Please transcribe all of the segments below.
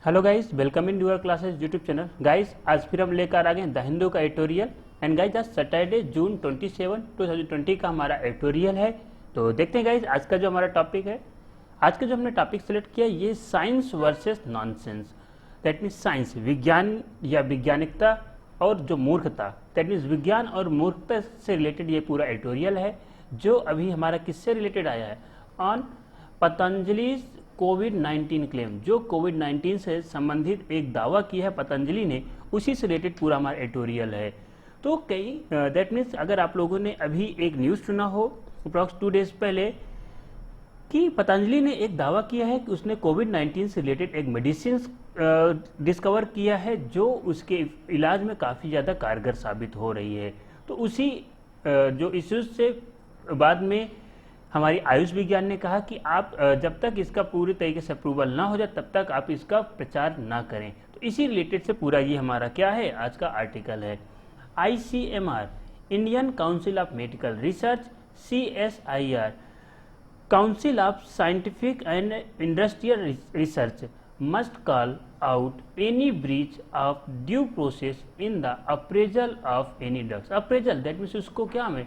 Hello guys, welcome in your classes YouTube channel. Guys, आज फिर हम लेकर आ गए द हिंदू का एडिटोरियल। एंड गाइस, आज सैटरडे जून 27 2020 का हमारा एडिटोरियल है। तो देखते हैं गाइस, आज का जो हमारा टॉपिक है, आज का जो हमने टॉपिक सेलेक्ट किया ये science versus nonsense. That means science, विज्ञान या वैज्ञानिकता, और जो मूर्खता, दैट मीन्स विज्ञान और मूर्खता से रिलेटेड ये पूरा एडिटोरियल है, जो अभी हमारा किससे रिलेटेड आया है, ऑन पतंजलि कोविड-19 क्लेम। जो कोविड-19 से संबंधित एक दावा किया है पतंजलि ने, उसी से रिलेटेड पूरा हमारा एडिटोरियल है। तो कई दैट मीन्स अगर आप लोगों ने अभी एक न्यूज़ सुना हो अप्रॉक्स 2 डेज पहले कि पतंजलि ने एक दावा किया है कि उसने कोविड-19 से रिलेटेड एक मेडिसिन डिस्कवर किया है जो उसके इलाज में काफ़ी ज़्यादा कारगर साबित हो रही है। तो उसी जो इश्यूज से बाद में हमारी आयुष विज्ञान ने कहा कि आप जब तक इसका पूरी तरीके से अप्रूवल ना हो जाए तब तक आप इसका प्रचार ना करें। तो इसी रिलेटेड से पूरा ये हमारा क्या है, आज का आर्टिकल है। ICMR, Indian Council of Medical research, CSIR, council of Scientific and Industrial research, must call out any breach of due process in the appraisal of any drugs. Appraisal that means उसको क्या हमें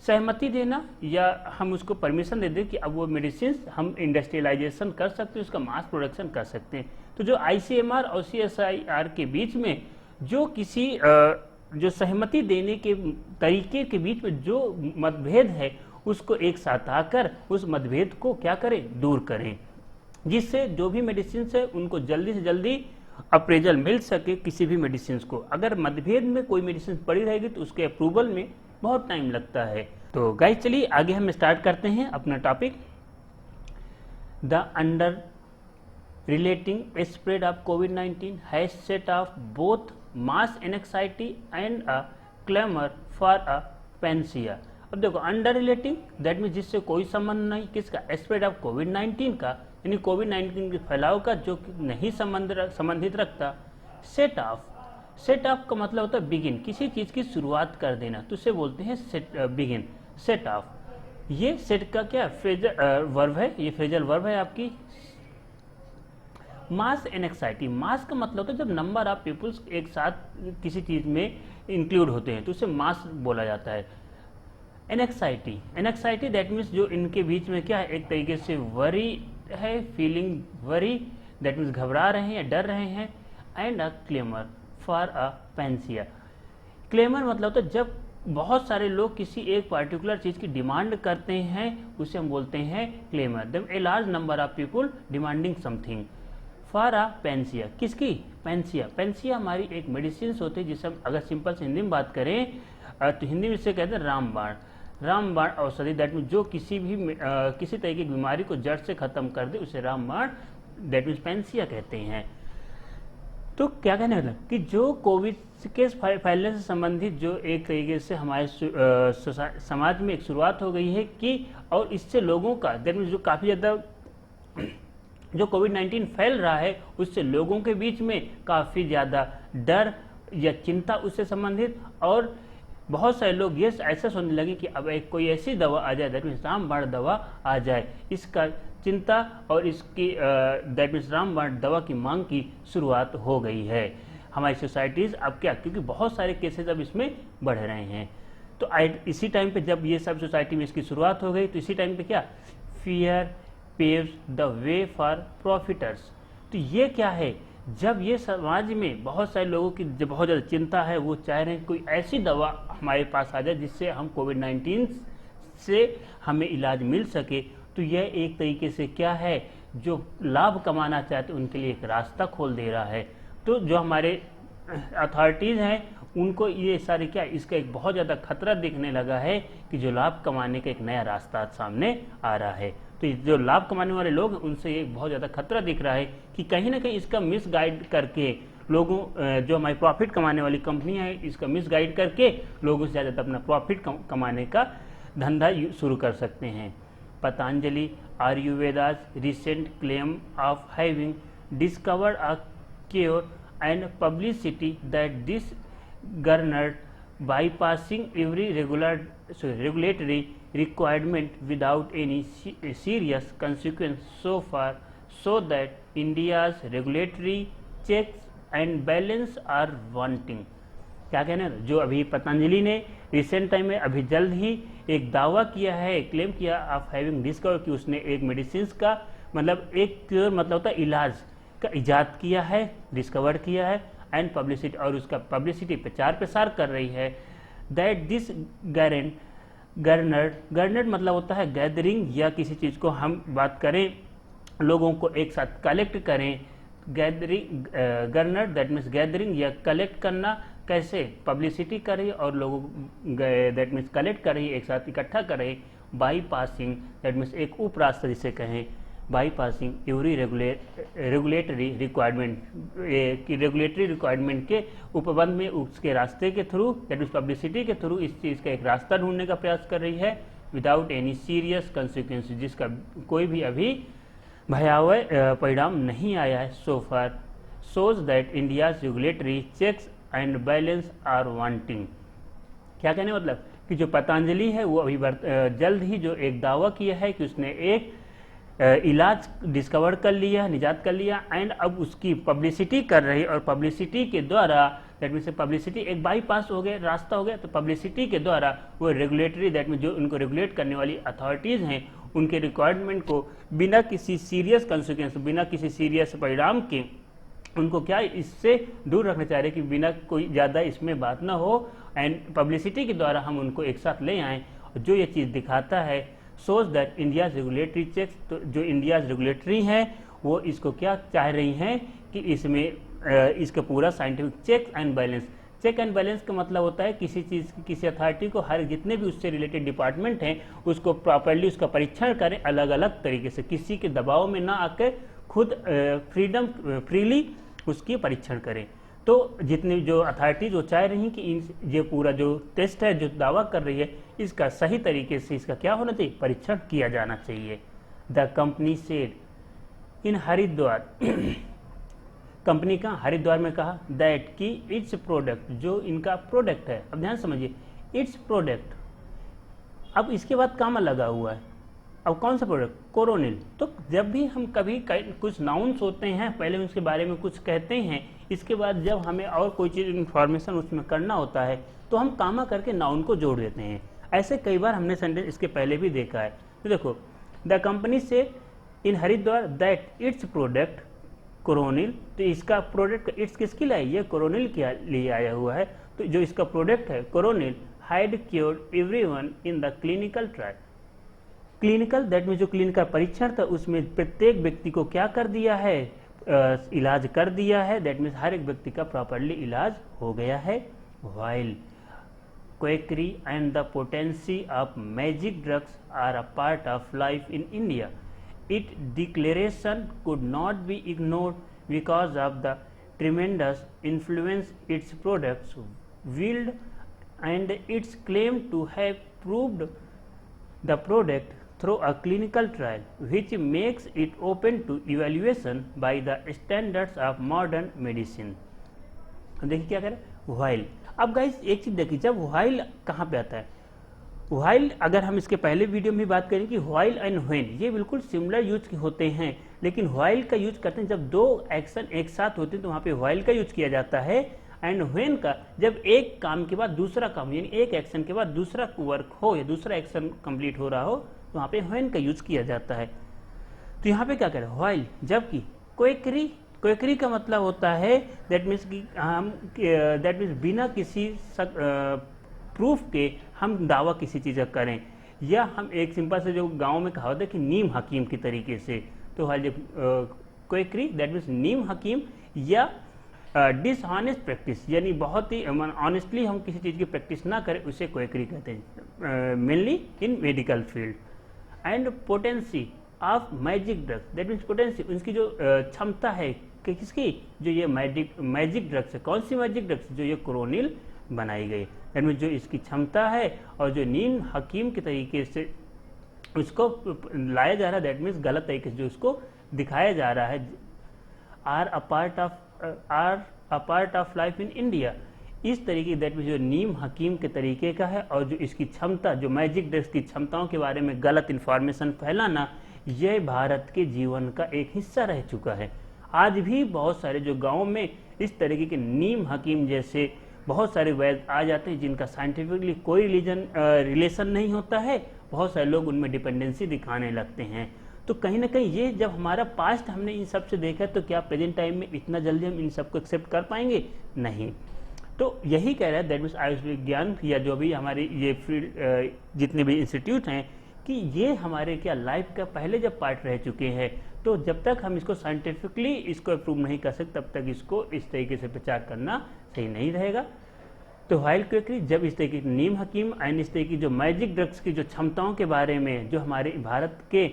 सहमति देना या हम उसको permission दे दें कि अब वो मेडिसिन हम इंडस्ट्रियलाइजेशन कर सकते हैं, उसका मास प्रोडक्शन कर सकते हैं। तो जो ICMR और CSIR के बीच में जो किसी जो सहमति देने के तरीके के बीच में जो मतभेद है, उसको एक साथ आकर उस मतभेद को क्या करें, दूर करें, जिससे जो भी मेडिसिन है उनको जल्दी से जल्दी अप्रेजल मिल सके किसी भी मेडिसिन को। अगर मतभेद में कोई मेडिसिन पड़ी रहेगी तो उसके अप्रूवल में बहुत टाइम लगता है। तो गाइस, चलिए आगे हम स्टार्ट करते हैं अपना topic. The under relating spread of covid has set of both mass anxiety and a claimer for a Pensiya. अब देखो, अंडर रिलेटिंग दैट मीन जिससे कोई संबंध नहीं, किसका, स्प्रेड ऑफ कोविड-19 का, यानी कोविड-19 के फैलाव का, जो नहीं संबंधित रखता। सेट ऑफ, सेट ऑफ का मतलब होता है बिगिन, किसी चीज की शुरुआत कर देना, तो उसे बोलते हैं सेट, बिगिन, सेट ऑफ। ये सेट का क्या फ्रेजल वर्ब है, ये फ्रेजल वर्ब है आपकी। मास एनेक्साइटी, मास का मतलब होता है जब नंबर ऑफ पीपुल्स एक साथ किसी चीज में इंक्लूड होते हैं तो उसे मास बोला जाता है। एनेक्साइटी, एनेक्साइटी दैट मीन्स जो इनके बीच में क्या है, एक तरीके से वरी है, फीलिंग वरी दैट मीन्स घबरा रहे हैं या डर रहे हैं। And a claimer for a Pensiya, claimer मतलब तो जब बहुत सारे लोग किसी एक पार्टिकुलर चीज की डिमांड करते हैं उसे हम बोलते हैं क्लेमर। जब a large number of people demanding something. For a Pensiya, किसकी, पैंसिया। पैंसिया हमारी एक मेडिसिन होती है जिसे हम अगर सिंपल से हिंदी में बात करें तो हिंदी में इसे कहते हैं रामबाण। रामबाण औषधि दैट मीन जो किसी तरह की बीमारी को जड़ से खत्म कर दे उसे रामबाण दैट मीन्स पैंसिया कहते हैं। तो क्या कहने मतलब कि जो कोविड के फैलने से संबंधित जो एक तरीके से हमारे समाज में एक शुरुआत हो गई है कि, और इससे लोगों का दैट मीन्स जो काफ़ी ज़्यादा जो कोविड-19 फैल रहा है उससे लोगों के बीच में काफ़ी ज़्यादा डर या चिंता उससे संबंधित, और बहुत सारे लोग ये ऐसा सोचने लगे कि अब एक कोई ऐसी दवा आ जाए दैट मीन्स रामबाण दवा आ जाए, इसका चिंता और इसकी दैट मीन्स रामबाण दवा की मांग की शुरुआत हो गई है हमारी सोसाइटीज़। अब क्या, क्योंकि बहुत सारे केसेस अब इसमें बढ़ रहे हैं, तो इसी टाइम पे जब ये सब सोसाइटी में इसकी शुरुआत हो गई तो इसी टाइम पे क्या, fear paves the way for profiteers. तो ये क्या है, जब ये समाज में बहुत सारे लोगों की जब बहुत ज़्यादा चिंता है, वो चाह रहे हैं कोई ऐसी दवा हमारे पास आ जाए जिससे हम कोविड-19 से हमें इलाज मिल सके, तो यह एक तरीके से क्या है, जो लाभ कमाना चाहते हैं उनके लिए एक रास्ता खोल दे रहा है। तो जो हमारे अथॉरिटीज़ हैं उनको ये सारे क्या, इसका एक बहुत ज़्यादा खतरा दिखने लगा है कि जो लाभ कमाने का एक नया रास्ता सामने आ रहा है। तो जो लाभ कमाने वाले लोग हैं उनसे एक बहुत ज़्यादा खतरा दिख रहा है कि कहीं ना कहीं इसका मिसगाइड करके लोगों, जो हमारी प्रॉफिट कमाने वाली कंपनियां हैं, इसका मिसगाइड करके लोग उससे ज़्यादा अपना प्रॉफिट कमाने का धंधा शुरू कर सकते हैं। Patanjali Ayurveda's recent claim of having discovered a cure and publicity that this garnered bypassing every regulatory requirement without any serious consequence so far, so that India's regulatory checks and balance are wanting. क्या कहना है, जो अभी पतंजलि ने recent time में अभी जल्द ही एक दावा किया है, क्लेम किया ऑफ हैविंग डिस्कवर कि उसने एक मेडिसिन का मतलब एक क्योर मतलब होता है इलाज का इजाद किया है, डिस्कवर किया है एंड पब्लिसिटी और उसका पब्लिसिटी प्रचार प्रसार कर रही है। दैट दिस गर्नर्ड मतलब होता है गैदरिंग या किसी चीज़ को हम बात करें लोगों को एक साथ कलेक्ट करें। गैदरिंग गर्नर्ड दैट मीन्स गैदरिंग या कलेक्ट करना, कैसे पब्लिसिटी कर रही और लोगों दैट मीन्स कलेक्ट कर रही एक साथ इकट्ठा कर रही। बाई पासिंग दैट मीन्स एक उप रास्ता जिसे कहें, by passing every regulatory requirement की रेगुलेटरी रिक्वायरमेंट के उपबंध में उसके रास्ते के थ्रू दैट मीन्स पब्लिसिटी के थ्रू इस चीज़ का एक रास्ता ढूंढने का प्रयास कर रही है विदाउट एनी सीरियस कंसिक्वेंस, जिसका कोई भी अभी भयावह परिणाम नहीं आया है so far. Shows that India's regulatory checks and balance are wanting. क्या कहने मतलब कि जो पतंजलि है वो अभी जल्द ही जो एक दावा किया है कि उसने एक इलाज डिस्कवर कर लिया, निजात कर लिया एंड अब उसकी पब्लिसिटी कर रही और पब्लिसिटी के द्वारा दैट मीन्स पब्लिसिटी एक बाईपास हो गया, रास्ता हो गया, तो पब्लिसिटी के द्वारा वो रेगुलेटरी दैट मीन्स जो उनको रेगुलेट करने वाली अथॉरिटीज़ हैं उनके रिक्वायरमेंट को बिना किसी सीरियस कंसिक्वेंस, बिना किसी सीरियस परिणाम के उनको क्या इससे दूर रखना चाह रहे कि बिना कोई ज़्यादा इसमें बात ना हो एंड पब्लिसिटी के द्वारा हम उनको एक साथ ले आएँ। जो ये चीज़ दिखाता है सोच दैट इंडियाज रेगुलेटरी चेक्स, तो जो इंडियाज रेगुलेटरी हैं वो इसको क्या चाह रही हैं कि इसमें इसका पूरा scientific check and balance. Check and balance का मतलब होता है किसी चीज़ की किसी अथॉरिटी को हर जितने भी उससे रिलेटेड डिपार्टमेंट हैं उसको प्रॉपरली उसका परीक्षण करें अलग अलग तरीके से, किसी के दबाव में ना आकर खुद फ्रीली उसकी परीक्षण करें। तो जितनी जो अथॉरिटीज वो चाह रही कि ये पूरा जो टेस्ट है जो दावा कर रही है इसका सही तरीके से इसका क्या होना चाहिए, परीक्षण किया जाना चाहिए। The company said in Haridwar company का हरिद्वार में कहा दैट कि इट्स प्रोडक्ट, जो इनका प्रोडक्ट है, अब ध्यान समझिए इट्स प्रोडक्ट, अब इसके बाद काम लगा हुआ है, अब कौन सा प्रोडक्ट, कोरोनिल। तो जब भी हम कभी कुछ नाउन्स होते हैं पहले उसके बारे में कुछ कहते हैं, इसके बाद जब हमें और कोई चीज़ इन्फॉर्मेशन उसमें करना होता है तो हम कामा करके नाउन को जोड़ देते हैं। ऐसे कई बार हमने सेंटेंस इसके पहले भी देखा है। तो देखो द कंपनी से in Haridwar that its product Coronil, तो इसका प्रोडक्ट इट्स किसके लिए, ये कोरोनिल के लिए आया हुआ है। तो जो इसका प्रोडक्ट है Coronil had cured everyone in the clinical trial. Clinical that mean जो क्लिनिकल परीक्षण था उसमें प्रत्येक व्यक्ति को क्या कर दिया है, इलाज कर दिया है, दैट मीन्स हर एक व्यक्ति का प्रॉपरली इलाज हो गया है। While quackery and the potency of magic drugs are a part of life in India, it declaration could not be ignored because of the tremendous influence its products wield and its claim to have proved the product through a clinical trial which makes it open to evaluation by the standards of modern medicine। देखिए क्या करें while। अब guys एक चीज देखिए, जब while कहाँ पे आता है, while अगर हम इसके पहले वीडियो में भी बात करें कि while and when ये बिल्कुल सिमिलर यूज होते हैं, लेकिन while का यूज करते हैं जब दो एक्शन एक साथ होते हैं तो वहाँ पे while का यूज किया जाता है, एंड व्हेन का जब एक काम के बाद दूसरा काम यानी एक एक्शन के बाद दूसरा वर्क हो या दूसरा एक्शन कंप्लीट हो रहा हो तो वहाँ पे व्हेन का यूज किया जाता है। तो यहाँ पे क्या करें व्हाइल, जबकि क्वेकरी का मतलब होता है दैट मीन्स कि हम दैट मीन्स बिना किसी प्रूफ के हम दावा किसी चीज़ का करें, या हम एक सिंपल से जो गाँव में कहावत है कि नीम हकीम की तरीके से, तो व्हाइल जब क्वेकरी दैट मीन्स नीम हकीम या डिसऑनेस्ट प्रैक्टिस यानी बहुत ही ऑनेस्टली हम किसी चीज़ की प्रैक्टिस ना करें उसे क्वेकरी कहते हैं, mainly in medical field. And potency of magic drugs that means potency उनकी जो क्षमता है कि किसकी, जो ये मैजिक ड्रग्स है, कौन सी मैजिक ड्रग्स, जो ये कोरोनिल बनाई गई, दैट मीन्स जो इसकी क्षमता है और जो नीम हकीम के तरीके से उसको लाया जा रहा है, दैट मीन्स गलत तरीके से जो उसको दिखाया जा रहा है, are a part of life in India, इस तरीके दैट मीन्स जो नीम हकीम के तरीके का है और जो इसकी क्षमता, जो मैजिक ड्रग्स की क्षमताओं के बारे में गलत इन्फॉर्मेशन फैलाना, यह भारत के जीवन का एक हिस्सा रह चुका है। आज भी बहुत सारे जो गाँव में इस तरीके के नीम हकीम जैसे बहुत सारे वैद्य आ जाते हैं जिनका साइंटिफिकली कोई रिलेशन नहीं होता है, बहुत सारे लोग उनमें डिपेंडेंसी दिखाने लगते हैं। तो कहीं ना कहीं ये जब हमारा पास्ट हमने इन सब से देखा तो क्या प्रेजेंट टाइम में इतना जल्दी हम इन सबको एक्सेप्ट कर पाएंगे? नहीं। तो यही कह रहा है दैट मीन्स आयुर्विज्ञान या जो भी हमारे ये फील्ड जितने भी इंस्टीट्यूट हैं कि ये हमारे क्या लाइफ का पहले जब पार्ट रह चुके हैं, तो जब तक हम इसको साइंटिफिकली इसको अप्रूव नहीं कर सकते तब तक इसको इस तरीके से प्रचार करना सही नहीं रहेगा। तो वाइल्ड क्विकली जब इस तरीके के नीम हकीम एंड इस तरीके की जो मैजिक ड्रग्स की जो क्षमताओं के बारे में जो हमारे भारत के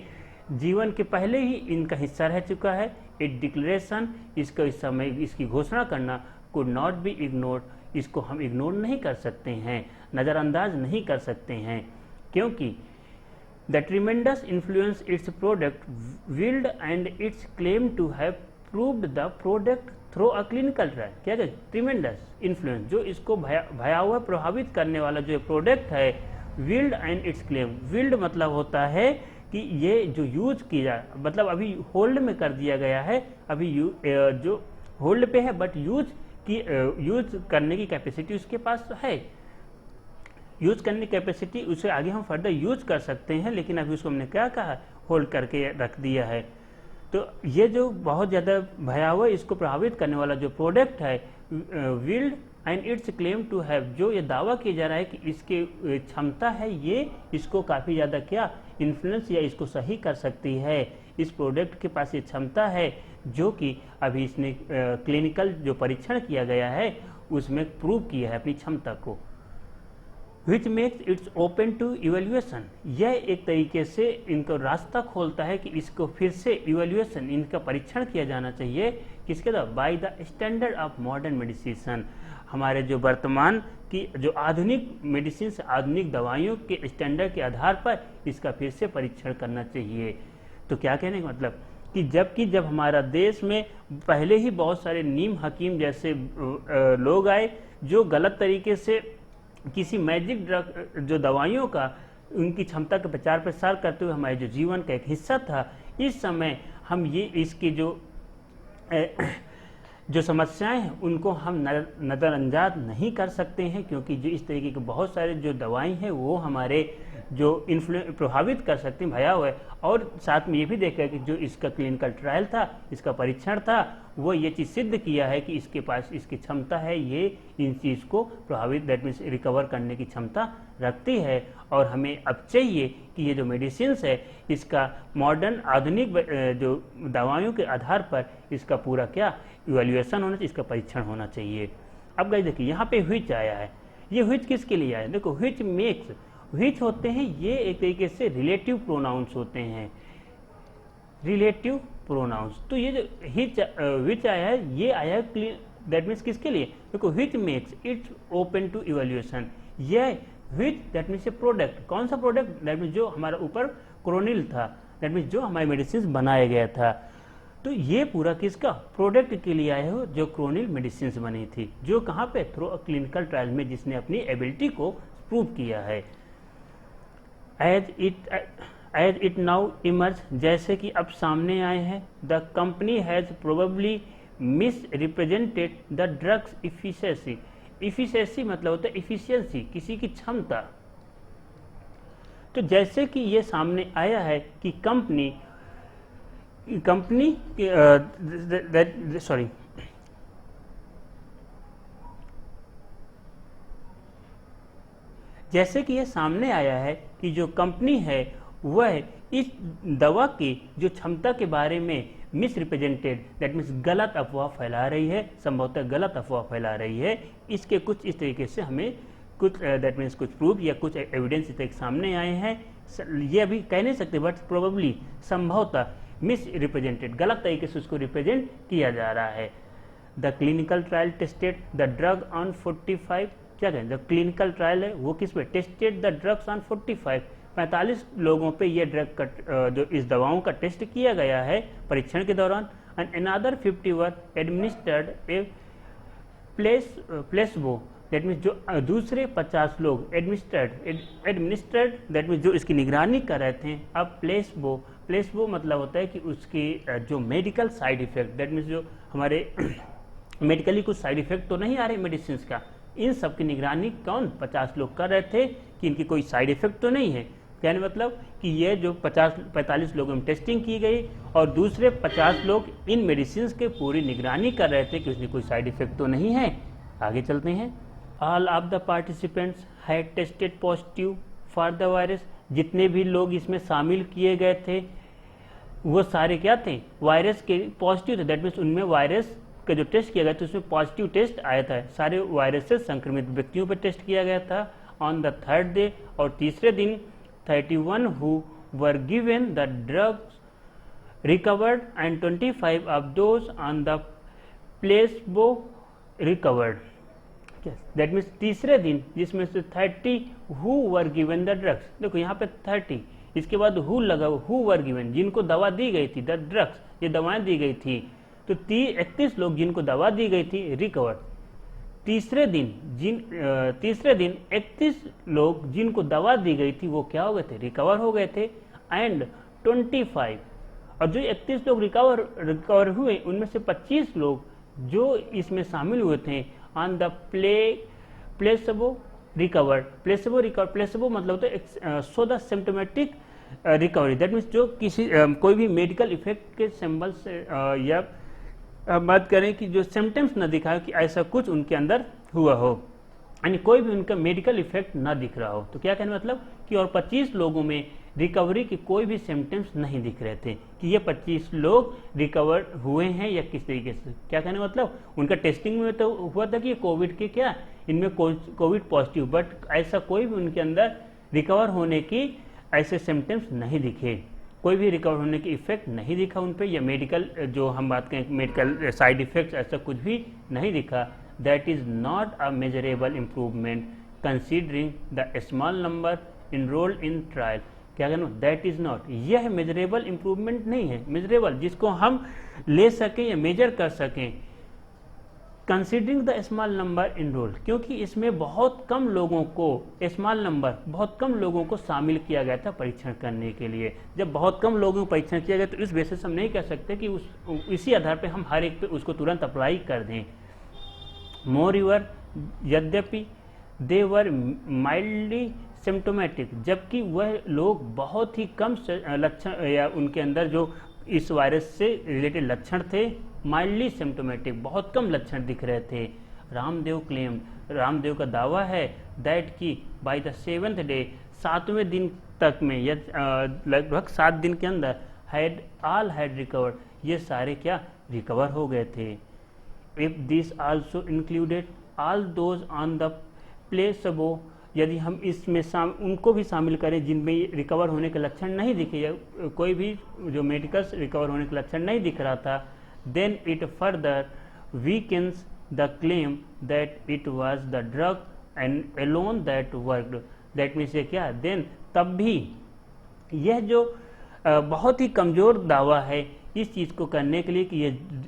जीवन के पहले ही इनका हिस्सा रह चुका है, इट डिक्लेरेशन इसको इस समय इसकी घोषणा करना कुड नॉट बी इग्नोर्ड, इसको हम इग्नोर नहीं कर सकते हैं, नज़रअंदाज नहीं कर सकते हैं, क्योंकि the tremendous influence its product wield and its claim to have proved the product through a clinical trial. क्या कहते हैं? ट्रिमेंडस इन्फ्लुएंस, जो इसको भयावह प्रभावित करने वाला जो प्रोडक्ट है, wield and its claim. Wield मतलब होता है कि ये जो यूज किया मतलब अभी होल्ड में कर दिया गया है, अभी जो होल्ड पे है बट यूज करने की कैपेसिटी उसके पास है, यूज करने की कैपेसिटी, उसे आगे हम फर्दर यूज कर सकते हैं, लेकिन अभी उसको हमने क्या कहा? होल्ड करके रख दिया है। तो ये जो बहुत ज़्यादा भयावह इसको प्रभावित करने वाला जो प्रोडक्ट है, wield and its claim to have, जो ये दावा किया जा रहा है कि इसके क्षमता है, ये इसको काफ़ी ज़्यादा क्या इन्फ्लुएंस या इसको सही कर सकती है, इस प्रोडक्ट के पास ये क्षमता है, जो कि अभी इसने क्लिनिकल जो परीक्षण किया गया है उसमें प्रूव किया है अपनी क्षमता को। Which makes its open to evaluation, यह एक तरीके से इनको रास्ता खोलता है कि इसको फिर से इवेल्युएशन, इनका परीक्षण किया जाना चाहिए, किसके द्वारा? By the standard of modern medicine, हमारे जो वर्तमान की जो आधुनिक मेडिसिन, आधुनिक दवाइयों के स्टैंडर्ड के आधार पर इसका फिर से परीक्षण करना चाहिए। तो क्या कहने का मतलब कि जब हमारा देश में पहले ही बहुत सारे नीम हकीम जैसे लोग आए जो गलत तरीके से किसी मैजिक ड्रग जो दवाइयों का उनकी क्षमता का प्रचार प्रसार करते हुए हमारे जो जीवन का एक हिस्सा था, इस समय हम ये इसकी जो समस्याएं हैं उनको हम नज़रअंदाज नहीं कर सकते हैं, क्योंकि जो इस तरीके के बहुत सारे जो दवाई हैं वो हमारे जो प्रभावित कर सकते हैं भयावह है। और साथ में ये भी देखा कि जो इसका क्लिनिकल ट्रायल था, इसका परीक्षण था, वो ये चीज़ सिद्ध किया है कि इसके पास इसकी क्षमता है, ये इन चीज़ को प्रभावित दैट मीन्स रिकवर करने की क्षमता रखती है। और हमें अब चाहिए कि ये जो मेडिसिन्स है इसका मॉडर्न आधुनिक जो दवाइयों के आधार पर इसका पूरा क्या इवैल्यूएशन होना चाहिए, इसका परीक्षण होना चाहिए। अब गाइस देखिए यहाँ पे व्हिच आया है, ये व्हिच किसके लिए आया है? देखो व्हिच मेक्स, व्हिच होते हैं ये एक तरीके से रिलेटिव प्रोनाउंस होते हैं, रिलेटिव प्रोनाउंस। तो ये जो व्हिच आया है ये आया है दैट मीन्स किसके लिए? देखो which makes its open to evaluation, ये which that means a product, कौन सा प्रोडक्ट? दैट मीन्स जो हमारा ऊपर क्रोनिल था, दैट मीन्स जो हमारे मेडिसिन बनाया गया था। तो ये पूरा किसका? प्रोडक्ट के लिए आए हो जो क्रोनिल मेडिसिन बनी थी, जो कहाँ पे? थ्रू अ क्लिनिकल ट्रायल में, जिसने अपनी एबिलिटी को प्रूव किया है। एज इट नाउ इमर्ज, जैसे कि अब सामने आए हैं, the company has probably miss represented the drugs efficiency. Efficiency मतलब होता है इफिशियंसी, किसी की क्षमता। तो जैसे कि ये सामने आया है कि कंपनी जैसे कि ये सामने आया है कि जो कंपनी है वह इस दवा की जो क्षमता के बारे में मिस रिप्रेजेंटेड दैट मीन्स गलत अफवाह फैला रही है, संभवतः गलत अफवाह फैला रही है। इसके कुछ इस तरीके से हमें कुछ दैट मीन्स कुछ प्रूफ या कुछ एविडेंस इस सामने आए हैं। ये अभी कह नहीं सकते बट प्रोबेबली संभवतः मिस रिप्रेजेंटेड, गलत तरीके से उसको रिप्रेजेंट किया जा रहा है। The clinical trial tested the drug on 45, क्या कहें? द क्लिनिकल ट्रायल है वो किस पे? टेस्टेड द ड्रग्स ऑन 45 लोगों पे ये ड्रग का जो इस दवाओं का टेस्ट किया गया है परीक्षण के दौरान। And another 51 administered A placebo that means जो दूसरे 50 लोग एडमिनिस्ट्रेड दैट मीन्स जो इसकी निगरानी कर रहे थे। अब प्लेसबो मतलब होता है कि उसकी जो medical side effect, that means जो हमारे मेडिकली कुछ साइड इफेक्ट तो नहीं आ रहे मेडिसिन का, इन सब की निगरानी कौन 50 लोग कर रहे थे कि इनकी कोई साइड इफेक्ट तो नहीं है। कहने मतलब कि ये जो 45 लोगों में टेस्टिंग की गई और दूसरे 50 लोग इन मेडिसिन के पूरी निगरानी कर रहे थे कि उसमें कोई साइड इफेक्ट तो नहीं है। आगे चलते हैं। All of the participants had tested positive for the virus. जितने भी लोग इसमें शामिल किए गए थे वो सारे क्या थे, वायरस के पॉजिटिव थे। दैट मीन्स उनमें वायरस का जो टेस्ट किया गया था उसमें पॉजिटिव टेस्ट आया था। सारे वायरस से संक्रमित व्यक्तियों पर टेस्ट किया गया था ऑन द थर्ड डे। और तीसरे दिन 31 who were given the drugs recovered and 25 of those on the placebo recovered. That means तीसरे दिन जिसमें से 30 who were given the drugs, देखो यहाँ पे 30 इसके बाद who लगा, who were given जिनको दवा दी गई थी, the drugs ये दवाएं दी गई थी, तो 31 लोग जिनको दवा दी गई थी recovered। तीसरे दिन 31 लोग जिनको दवा दी गई थी वो क्या हो गए थे, रिकवर हो गए थे। एंड 25 और जो 31 लोग रिकवर हुए उनमें से 25 लोग जो इसमें शामिल हुए थे on the placebo recovered. Placebo मतलब होता है so the symptomatic recovery. That means जो किसी कोई भी मेडिकल इफेक्ट के सिंबल से या बात करें कि जो सिम्टम्स न दिखाए कि ऐसा कुछ उनके अंदर हुआ हो, यानी कोई भी उनका मेडिकल इफेक्ट ना दिख रहा हो। तो क्या कहने मतलब कि और 25 लोगों में रिकवरी के कोई भी सिम्टम्स नहीं दिख रहे थे कि ये 25 लोग रिकवर हुए हैं या किस तरीके से। क्या कहने मतलब उनका टेस्टिंग में तो हुआ था कि ये कोविड के क्या इनमें कोविड पॉजिटिव, बट ऐसा कोई भी उनके अंदर रिकवर होने की ऐसे सिम्टम्स नहीं दिखे, कोई भी रिकवर होने की इफेक्ट नहीं दिखा उन पे, या मेडिकल जो हम बात करें मेडिकल साइड इफेक्ट्स ऐसा कुछ भी नहीं दिखा। That is not a measurable improvement considering the small number enrolled in trial. क्या कहना, दैट इज नॉट, यह मेजरेबल इम्प्रूवमेंट नहीं है, मेजरेबल जिसको हम ले सकें या मेजर कर सकें, considering the small number enrolled, क्योंकि इसमें बहुत कम लोगों को स्मॉल नंबर बहुत कम लोगों को शामिल किया गया था परीक्षण करने के लिए। जब बहुत कम लोगों को परीक्षण किया गया तो इस बेसिस हम नहीं कह सकते कि इसी आधार पे हम हर एक पे उसको तुरंत अप्लाई कर दें। मोर यूर यद्यपि दे वर माइल्डली सिम्टोमेटिक, जबकि वह लोग बहुत ही कम लक्षण या उनके अंदर जो इस वायरस से रिलेटेड लक्षण थे माइल्डली सिम्टोमेटिक बहुत कम लक्षण दिख रहे थे। रामदेव का दावा है दैट कि बाय द 7th डे 7वें दिन तक में या लगभग 7 दिन के अंदर ऑल हैड रिकवर्ड, ये सारे क्या रिकवर हो गए थे। If this also included all those on the placebo, यदि हम इसमें उनको भी शामिल करें जिनमें रिकवर होने के लक्षण नहीं दिखे या कोई भी जो मेडिकल रिकवर होने के लक्षण नहीं दिख रहा था, then it further weakens the claim that it was the drug and alone that worked. That means ये क्या, देन तब भी यह जो बहुत ही कमजोर दावा है इस चीज को करने के लिए कि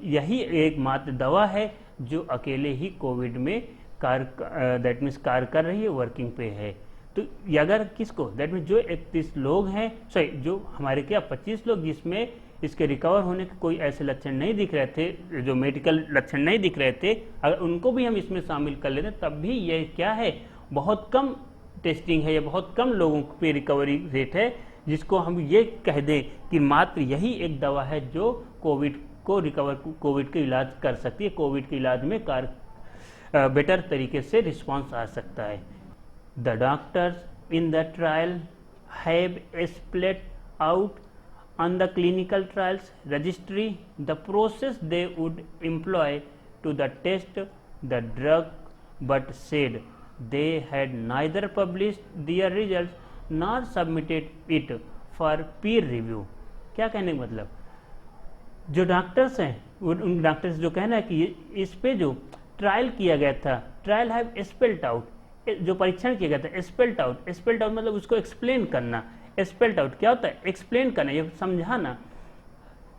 यही एकमात्र दवा है जो अकेले ही कोविड में दैट मीन्स कार्य कर रही है, वर्किंग पे है। तो अगर किसको दैट मीन्स जो 31 लोग हैं, सॉरी जो हमारे क्या 25 लोग जिसमें इसके रिकवर होने के कोई ऐसे लक्षण नहीं दिख रहे थे, जो मेडिकल लक्षण नहीं दिख रहे थे, अगर उनको भी हम इसमें शामिल कर लेते तब भी ये क्या है बहुत कम टेस्टिंग है या बहुत कम लोगों पे रिकवरी रेट है, जिसको हम ये कह दें कि मात्र यही एक दवा है जो कोविड के इलाज कर सकती है, कोविड के इलाज में बेटर तरीके से रिस्पांस आ सकता है। The doctors in the trial have split out on the clinical trials registry the process they would employ to the test the drug, but said they had neither published their results nor submitted it for peer review। क्या कहने का मतलब, जो doctors हैं उन doctors जो कहना है कि इस पे जो ट्रायल किया गया था, ट्रायल हैव स्पेल्ड आउट, जो परीक्षण किया गया था स्पेल्ड आउट मतलब उसको एक्सप्लेन करना। स्पेल्ड आउट क्या होता है, एक्सप्लेन करना, ये समझाना।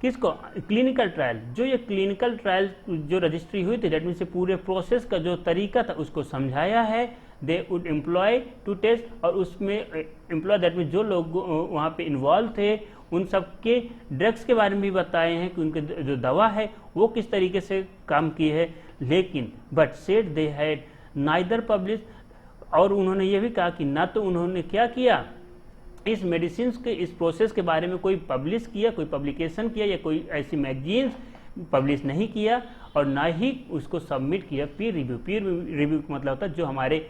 किसको, क्लिनिकल ट्रायल, जो ये क्लिनिकल ट्रायल जो रजिस्ट्री हुई थी, डेट मीन से पूरे प्रोसेस का जो तरीका था उसको समझाया है। They would employ to test, और उसमें एम्प्लॉय दैट मीन जो लोग वहाँ पे इन्वॉल्व थे उन सब के ड्रग्स के बारे में भी बताए हैं कि उनके जो दवा है वो किस तरीके से काम की है। लेकिन but said they had neither publish, और उन्होंने ये भी कहा कि ना तो उन्होंने क्या किया, इस मेडिसिन के इस प्रोसेस के बारे में कोई पब्लिश किया, कोई पब्लिकेशन किया या कोई ऐसी मैगजीन्स पब्लिश नहीं किया, और ना ही उसको सबमिट किया पीर रिव्यू। पीर रिव्यू मतलब होता है जो हमारे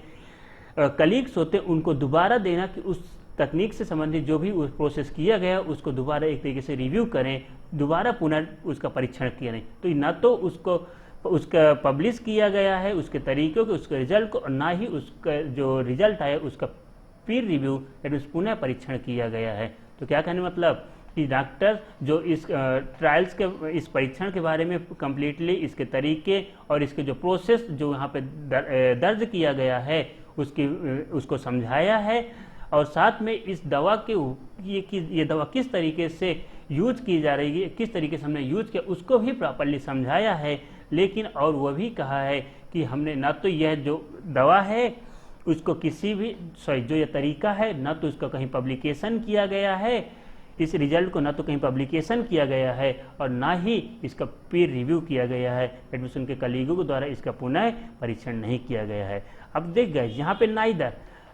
कलीग्स होते हैं उनको दोबारा देना कि उस तकनीक से संबंधित जो भी उस प्रोसेस किया गया उसको दोबारा एक तरीके से रिव्यू करें, दोबारा पुनः उसका परीक्षण किया नहीं। तो ना तो उसका पब्लिश किया गया है उसके तरीकों के, उसके रिजल्ट को, और ना ही उसका जो रिजल्ट आया उसका पीर रिव्यू पुनः परीक्षण किया गया है। तो क्या कहने मतलब कि डॉक्टर जो इस ट्रायल्स के इस परीक्षण के बारे में कंप्लीटली इसके तरीके और इसके जो प्रोसेस जो यहाँ पे दर्ज किया गया है उसको समझाया है, और साथ में इस दवा के ये दवा किस तरीके से यूज की जा रही है, किस तरीके से हमने यूज किया उसको भी प्रॉपरली समझाया है। लेकिन और वो भी कहा है कि हमने ना तो यह जो दवा है उसको किसी भी जो ये तरीका है ना तो उसका कहीं पब्लिकेशन किया गया है, इस रिजल्ट को ना तो कहीं पब्लिकेशन किया गया है और ना ही इसका पीर रिव्यू किया गया है, एडमिशन के कलीगों के द्वारा इसका पुनः परीक्षण नहीं किया गया है। अब देख गए यहाँ पे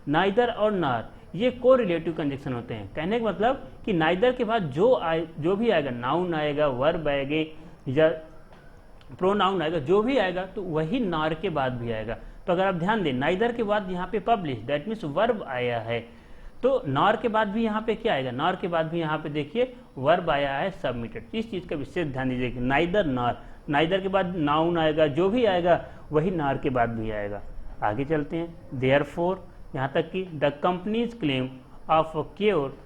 नाइदर और नार ये को रिलेटिव कंजक्शन होते हैं। कहने का मतलब कि नाइदर के बाद जो भी आएगा, नाउन आएगा, वर्ब आएंगे या प्रोनाउन आएगा, जो भी आएगा तो वही नार के बाद भी आएगा। तो अगर आप ध्यान दें नाइदर के बाद यहाँ पे पब्लिश दैट मीन्स वर्ब आया है, तो नार के बाद भी यहाँ पे क्या आएगा, नार के बाद भी यहाँ पे देखिए वर्ब आया है सबमिटेड। इस चीज़ का विशेष ध्यान दीजिए कि नाइदर नार, नाइदर के बाद नाउन आएगा, जो भी आएगा वही नार के बाद भी आएगा। आगे चलते हैं। देयरफॉर यहाँ तक कि the companies claim of a cure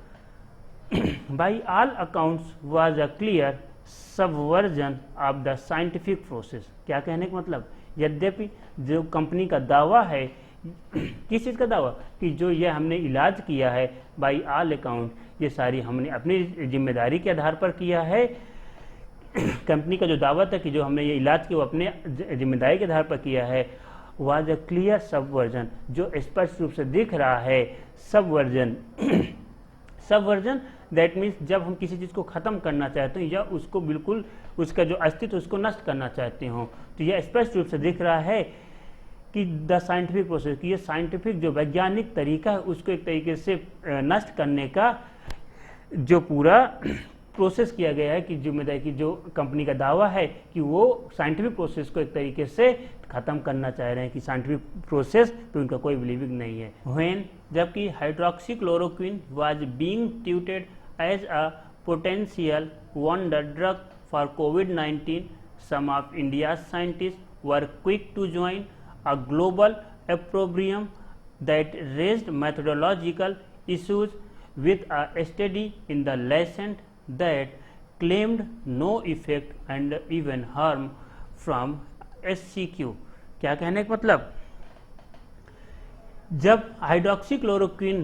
by all accounts was a clear subversion of the scientific process. क्या कहने का मतलब, यद्यपि जो कंपनी का दावा है किस चीज़ का दावा कि जो ये हमने इलाज किया है बाई ऑल अकाउंट, ये सारी हमने अपनी जिम्मेदारी के आधार पर किया है। कंपनी का जो दावा था कि जो हमने ये इलाज किया वो अपने जिम्मेदारी के आधार पर किया है, वाज अ क्लियर सबवर्जन, जो स्पष्ट रूप से दिख रहा है सबवर्जन। सबवर्जन दैट मीन्स जब हम किसी चीज़ को ख़त्म करना चाहते हैं या उसको बिल्कुल उसका जो अस्तित्व उसको नष्ट करना चाहते हो, तो यह स्पष्ट रूप से दिख रहा है कि द साइंटिफिक प्रोसेस, कि ये साइंटिफिक जो वैज्ञानिक तरीका है उसको एक तरीके से नष्ट करने का जो पूरा प्रोसेस किया गया है, कि जिम्मेदारी की जो कंपनी का दावा है कि वो साइंटिफिक प्रोसेस को एक तरीके से ख़त्म करना चाह रहे हैं, कि साइंटिफिक प्रोसेस पे उनका कोई बिलीविंग नहीं है। व्हेन जबकि hydroxychloroquine was being treated as a potential wonder drug for कोविड-19, some of India scientist were quick to join a global opprobrium that raised methodological issues with a study in the Lancet that claimed no effect and even harm from SCQ। क्या कहने का मतलब, जब hydroxychloroquine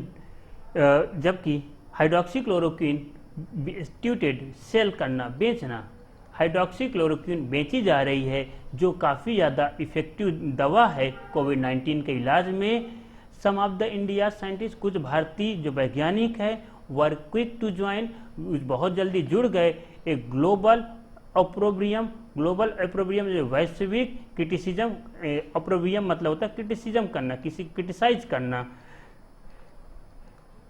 जबकि hydroxychloroquine treated cell करना बेचना, hydroxychloroquine बेची जा रही है जो काफ़ी ज़्यादा इफेक्टिव दवा है कोविड-19 के इलाज में। सम ऑफ द इंडिया साइंटिस्ट, कुछ भारतीय जो वैज्ञानिक है, वर क्विक टू ज्वाइन, बहुत जल्दी जुड़ गए एक ग्लोबल ऑप्रोब्रियम। ग्लोबल ऑप्रोब्रियम जो वैश्विक क्रिटिसिज्म, ऑप्रोब्रियम मतलब होता है क्रिटिसिज्म करना, किसी क्रिटिसाइज करना,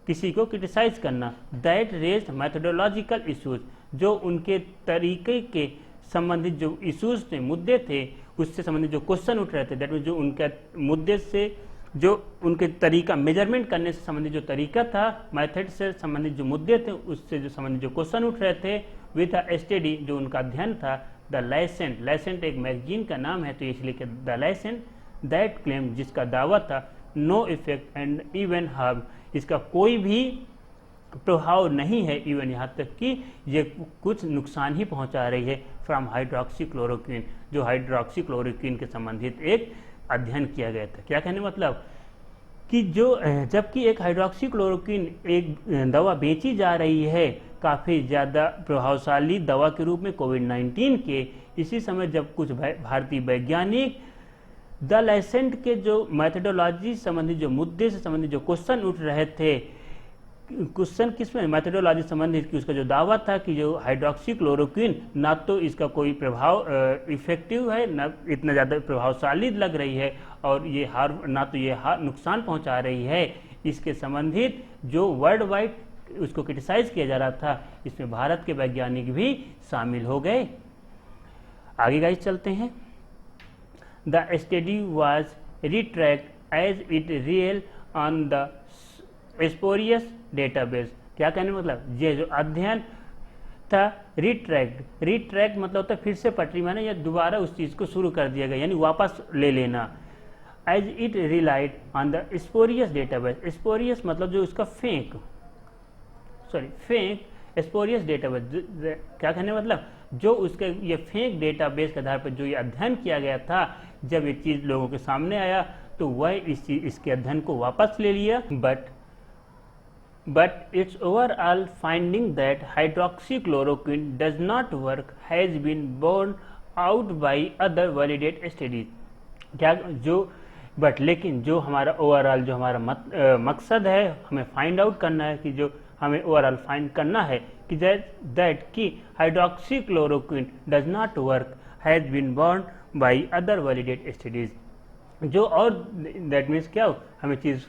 किसी को क्रिटिसाइज करना। दैट रेज्ड मैथोडोलॉजिकल इश्यूज, जो उनके तरीके के संबंधित जो इश्यूज थे, मुद्दे थे, उससे संबंधित जो क्वेश्चन उठ रहे थे, दैट मीन जो उनके मुद्दे से जो उनके तरीका मेजरमेंट करने से संबंधित जो तरीका था, मेथड से संबंधित जो मुद्दे थे, उससे जो संबंधित जो क्वेश्चन उठ रहे थे, विथ अ स्टडी जो उनका अध्ययन था, द लाइसेंट, लाइसेंट एक मैगजीन का नाम है तो इसलिए कि द लाइसेंट, दैट क्लेम जिसका दावा था, no effect and even harm, इसका कोई भी प्रभाव नहीं है, इवन यहाँ तक कि ये कुछ नुकसान ही पहुँचा रही है फ्रॉम हाइड्रोक्सीक्लोरोक्विन, जो हाइड्रोक्सीक्लोरोक्विन के संबंधित एक अध्ययन किया गया था। क्या कहने मतलब कि जो जबकि एक हाइड्रोक्सीक्लोरोक्विन एक दवा बेची जा रही है काफ़ी ज़्यादा प्रभावशाली दवा के रूप में कोविड-19 के इसी समय जब कुछ भारतीय वैज्ञानिक द लाइसेंट के जो मैथडोलॉजी संबंधी जो मुद्दे से संबंधित जो क्वेश्चन उठ रहे थे, क्वेश्चन किसमें मैथडोलॉजी संबंधित कि उसका जो दावा था कि जो हाइड्रोक्सीक्लोरोक्विन ना तो इसका कोई प्रभाव इफेक्टिव है, ना इतना ज़्यादा प्रभावशाली लग रही है और ये ना तो ये नुकसान पहुंचा रही है, इसके संबंधित जो वर्ल्ड वाइड उसको क्रिटिसाइज किया जा रहा था, इसमें भारत के वैज्ञानिक भी शामिल हो गए। आगे गाइस चलते हैं। The study was retract as it real on the spurious database. क्या कहने मतलब, ये जो अध्ययन था रिट्रैक्ट मतलब होता है फिर से पटरी माने या दोबारा उस चीज़ को शुरू कर दिया गया, यानी वापस ले लेना। As it relied on the spurious database, spurious मतलब जो उसका फेंक स्पोरियस डेटाबेस, क्या कहने मतलब जो उसके ये फेक डेटाबेस के आधार पर जो ये अध्ययन किया गया था, जब ये चीज़ लोगों के सामने आया तो वह इसके अध्ययन को वापस ले लिया। But its overall finding that hydroxychloroquine does not work has been borne out by other validate studies. क्या जो लेकिन जो हमारा ओवरऑल जो हमारा मकसद है, हमें फाइंड आउट करना है कि जो हमें ओवरऑल फाइंड करना है कि दैट कि hydroxychloroquine does not work has been borne by other validate studies. जो और दैट मीन्स क्या हो, हमें चीज़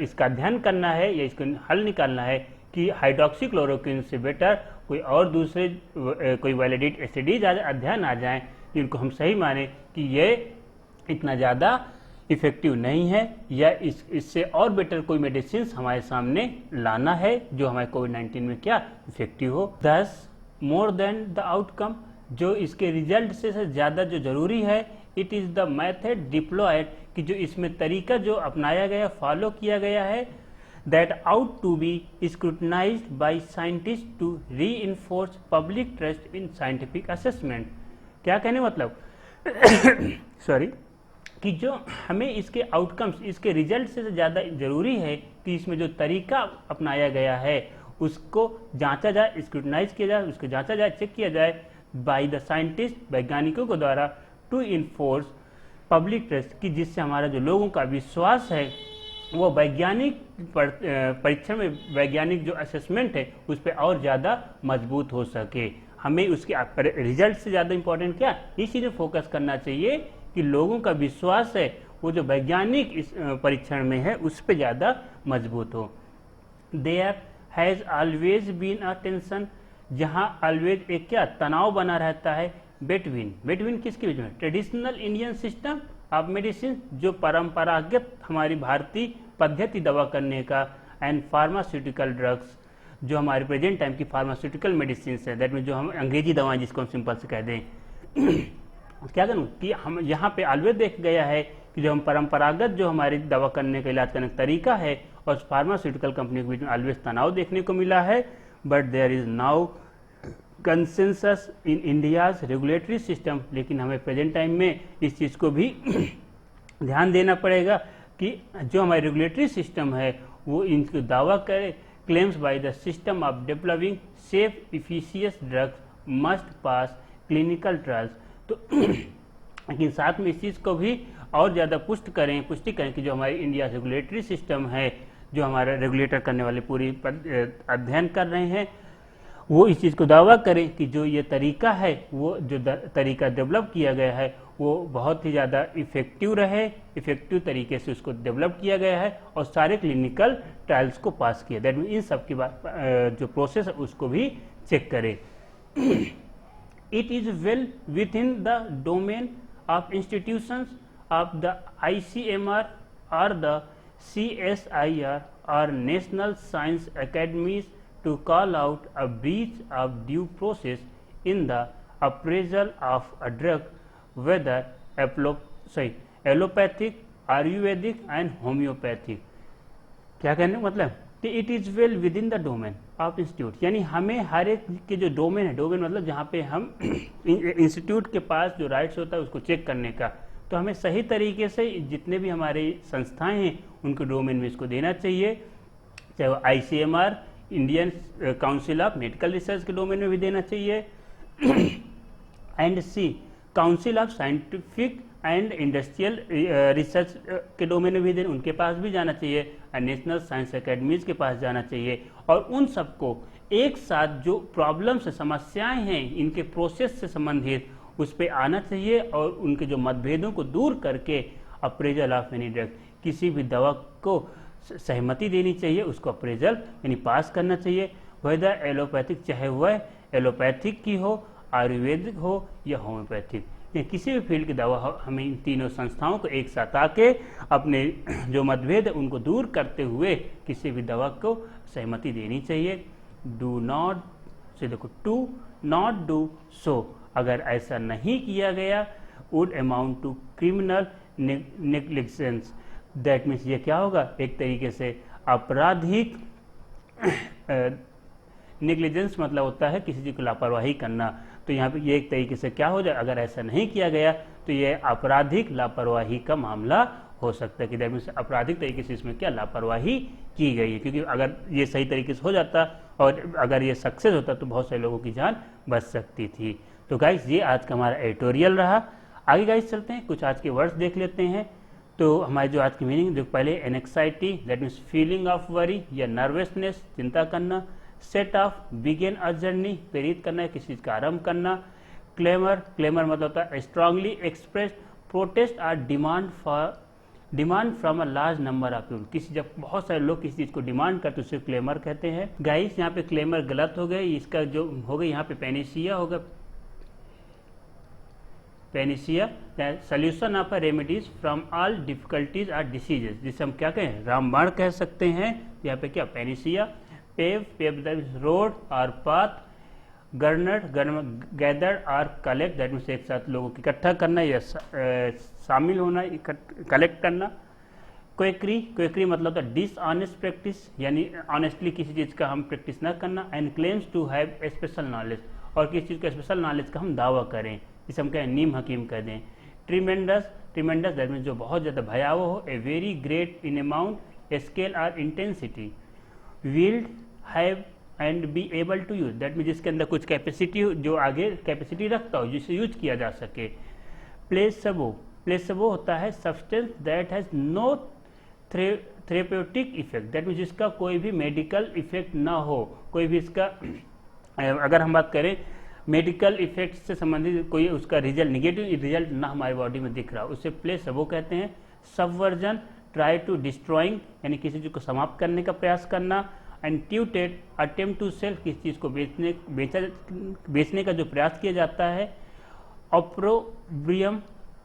इसका अध्ययन करना है या इसको हल निकालना है कि हाइड्रोक्सीक्लोरोक्विन से बेटर कोई और दूसरे कोई वैलिडेट स्टडीज अध्ययन आ जाएं जिनको हम सही माने कि ये इतना ज़्यादा इफेक्टिव नहीं है या इससे और बेटर कोई मेडिसिन हमारे सामने लाना है जो हमारे कोविड-19 में क्या इफेक्टिव हो। दस मोर देन द आउटकम, जो इसके रिजल्ट से ज़्यादा जो जरूरी है, it is the method deployed कि जो इसमें तरीका जो अपनाया गया फॉलो किया गया है, that out to be scrutinised by scientist to reinforce public trust in scientific assessment. क्या कहने मतलब सॉरी कि जो हमें इसके आउटकम्स इसके रिजल्ट से ज़्यादा ज़रूरी है कि इसमें जो तरीका अपनाया गया है उसको जांचा जाए, स्क्रूटनाइज किया जाए, उसको जांचा जाए, चेक किया जाए बाय द साइंटिस्ट वैज्ञानिकों के द्वारा टू इन्फोर्स पब्लिक ट्रस्ट कि जिससे हमारा जो लोगों का विश्वास है वो वैज्ञानिक परीक्षण में वैज्ञानिक जो असेसमेंट है उस पर और ज़्यादा मजबूत हो सके। हमें उसके रिजल्ट से ज़्यादा इम्पोर्टेंट क्या इस चीज़ में फोकस करना चाहिए कि लोगों का विश्वास है वो जो वैज्ञानिक इस परीक्षण में है उस पर ज़्यादा मजबूत हो। There has always been a tension, जहाँ ऑलवेज एक क्या तनाव बना रहता है बिटवीन किसके बीच में, traditional Indian system of medicine जो परंपरागत हमारी भारतीय पद्धति दवा करने का, एंड फार्मास्यूटिकल ड्रग्स जो हमारे प्रेजेंट टाइम की फार्मास्यूटिकल मेडिसिन है, दैट मीन जो हम अंग्रेजी दवाएं जिसको हम सिंपल से कह दें क्या करूँ कि हम यहाँ पे ऑलवेज देख गया है कि जो हम परंपरागत जो हमारी दवा करने का इलाज करने का तरीका है और फार्मास्यूटिकल कंपनी के बीच में ऑलवेज तनाव देखने को मिला है। But there is now consensus in India's regulatory system, लेकिन हमें प्रेजेंट टाइम में इस चीज़ को भी ध्यान देना पड़ेगा कि जो हमारी रेगुलेटरी सिस्टम है वो इनको दावा करे claims by the system of developing safe efficacious drugs must pass clinical trials. तो लेकिन साथ में इस चीज़ को भी और ज़्यादा पुष्टि करें कि जो हमारी इंडिया रेगुलेटरी सिस्टम है, जो हमारा रेगुलेटर करने वाले पूरी अध्ययन कर रहे हैं, वो इस चीज़ को दावा करें कि जो ये तरीका है वो जो तरीका डेवलप किया गया है वो बहुत ही ज़्यादा इफेक्टिव तरीके से उसको डेवलप किया गया है और सारे क्लिनिकल ट्रायल्स को पास किया। दैट मीन इन सब की बात जो प्रोसेस है उसको भी चेक करें। It is well within the domain of institutions of the ICMR or the CSIR or National Science Academies to call out a breach of due process in the appraisal of a drug, whether allopathic, Ayurvedic and homeopathic। क्या कहने मतलब कि it is well with in the domain of institute, यानी हमें हर एक के जो domain है, डोमेन मतलब जहाँ पे हम इंस्टीट्यूट के पास जो राइट्स होता है उसको चेक करने का, तो हमें सही तरीके से जितने भी हमारे संस्थाएं हैं उनको डोमेन में इसको देना चाहिए, चाहे वो ICMR Indian Council of Medical Research के डोमेन में भी देना चाहिए। And C, Council of Scientific and Industrial Research के डोमेन में भी देना, उनके पास भी जाना चाहिए। और नेशनल साइंस अकेडमीज के पास जाना चाहिए। और उन सबको एक साथ जो प्रॉब्लम्स समस्याएं हैं इनके प्रोसेस से संबंधित उस पर आना चाहिए, और उनके जो मतभेदों को दूर करके अप्रेजल ऑफ एनी ड्रग, किसी भी दवा को सहमति देनी चाहिए, उसको अप्रेजल यानी पास करना चाहिए। वेदर एलोपैथिक, चाहे वह एलोपैथिक की हो, आयुर्वेदिक हो या होम्योपैथिक, या किसी भी फील्ड की दवा हो, हमें इन तीनों संस्थाओं को एक साथ आके अपने जो मतभेद है उनको दूर करते हुए किसी भी दवा को सहमति देनी चाहिए। डू नॉट से, देखो टू नॉट डू सो, अगर ऐसा नहीं किया गया would amount to criminal negligence. That means ये क्या होगा, एक तरीके से आपराधिक नेग्लिजेंस मतलब होता है किसी चीज़ को लापरवाही करना। तो यहाँ पे ये एक तरीके से क्या हो जाए, अगर ऐसा नहीं किया गया तो ये आपराधिक लापरवाही का मामला हो सकता है कि दैट मीन्स आपराधिक तरीके से इसमें क्या लापरवाही की गई है। क्योंकि अगर ये सही तरीके से हो जाता और अगर ये सक्सेस होता तो बहुत सारे लोगों की जान बच सकती थी। तो गाइस ये आज का हमारा एडिटोरियल रहा। आगे गाइस चलते हैं, कुछ आज के वर्ड्स देख लेते हैं। तो हमारी जो आज की मीनिंग, जो पहले anxiety that means feeling of worry या नर्वसनेस, चिंता करना। Set off, begin a journey, प्रेरित करना है, किसी चीज़ का आरंभ करना। क्लेमर, क्लेमर मतलब होता है स्ट्रांगली एक्सप्रेस प्रोटेस्ट और demand from a large number of people, किसी जब बहुत सारे लोग किसी चीज़ को डिमांड करते उसे क्लेमर कहते हैं। गाइस यहाँ पे क्लेमर गलत हो गए, इसका जो हो गया यहाँ पे पेनिसिया होगा, panacea solution of a remedies from all difficulties और डिसीजेज, जिसे हम क्या कहें रामबाण कह सकते हैं। यहाँ पे क्या पेनिसिया। पेव, पेव रोड और पाथ। गर्नर, गैदर और कलेक्ट, दैट मीन्स एक साथ लोगों को इकट्ठा करना या शामिल होना, कलेक्ट करना। क्वेकरी, क्वेकरी मतलब होता है डिसऑनेस्ट प्रैक्टिस, यानी ऑनेस्टली किसी चीज़ का हम प्रैक्टिस ना करना। And claims to have special knowledge, और किसी चीज़ का स्पेशल नॉलेज का हम दावा करें, जिसे हम कहें नीम हकीम कह दें। ट्रीमेंडस, ट्रीमेंडस दैट मीन्स जो बहुत ज़्यादा भयावह हो। A very great in amount, scale और intensity. Wield, have and be able to use, that mean जिसके अंदर कुछ कैपेसिटी हो, जो आगे कैपेसिटी रखता हो जिसे यूज किया जा सके। प्लेसेबो, प्लेसेबो होता है substance that has no therapeutic effect, that mean जिसका कोई भी मेडिकल इफेक्ट ना हो, कोई भी इसका अगर हम बात करें मेडिकल इफेक्ट से संबंधित कोई उसका रिजल्ट, निगेटिव रिजल्ट ना हमारी बॉडी में दिख रहा, उसे प्लेसेबो कहते हैं। सबवर्जन, ट्राई टू डिस्ट्रॉइंग, यानी किसी चीज़ को समाप्त करने का प्रयास करना। एंड ट्यूटेड, अटेम्प्ट टू सेल, किसी चीज़ को बेचने का जो प्रयास किया जाता है। ऑप्रोब्रियम,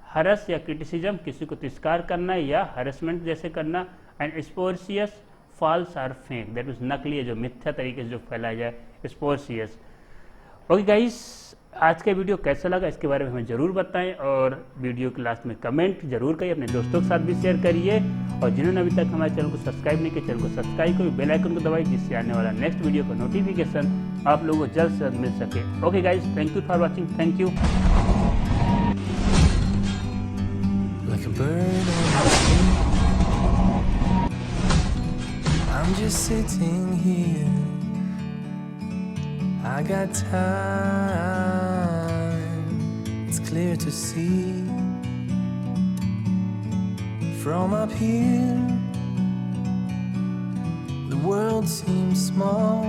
हरस या क्रिटिसिज्म, किसी को तिरस्कार करना या हरसमेंट जैसे करना। एंड स्पोर्सियस, फॉल्स और फेक, दैट मीन्स नकली है जो मिथ्या तरीके से जो फैलाया जाए, स्पोर्सियस। ओके गाइस, आज का वीडियो कैसा लगा इसके बारे में हमें ज़रूर बताएं, और वीडियो के लास्ट में कमेंट जरूर करिए, अपने दोस्तों के साथ भी शेयर करिए, और जिन्होंने अभी तक हमारे चैनल को सब्सक्राइब नहीं किया चैनल को सब्सक्राइब करिए, बेल आइकन को दबाइए, जिससे आने वाला नेक्स्ट वीडियो का नोटिफिकेशन आप लोगों को जल्द से जल्द मिल सके। Okay guys, thank you for watching, thank you. I'm just sitting here, I got time, it's clear to see. From up here, the world seems small.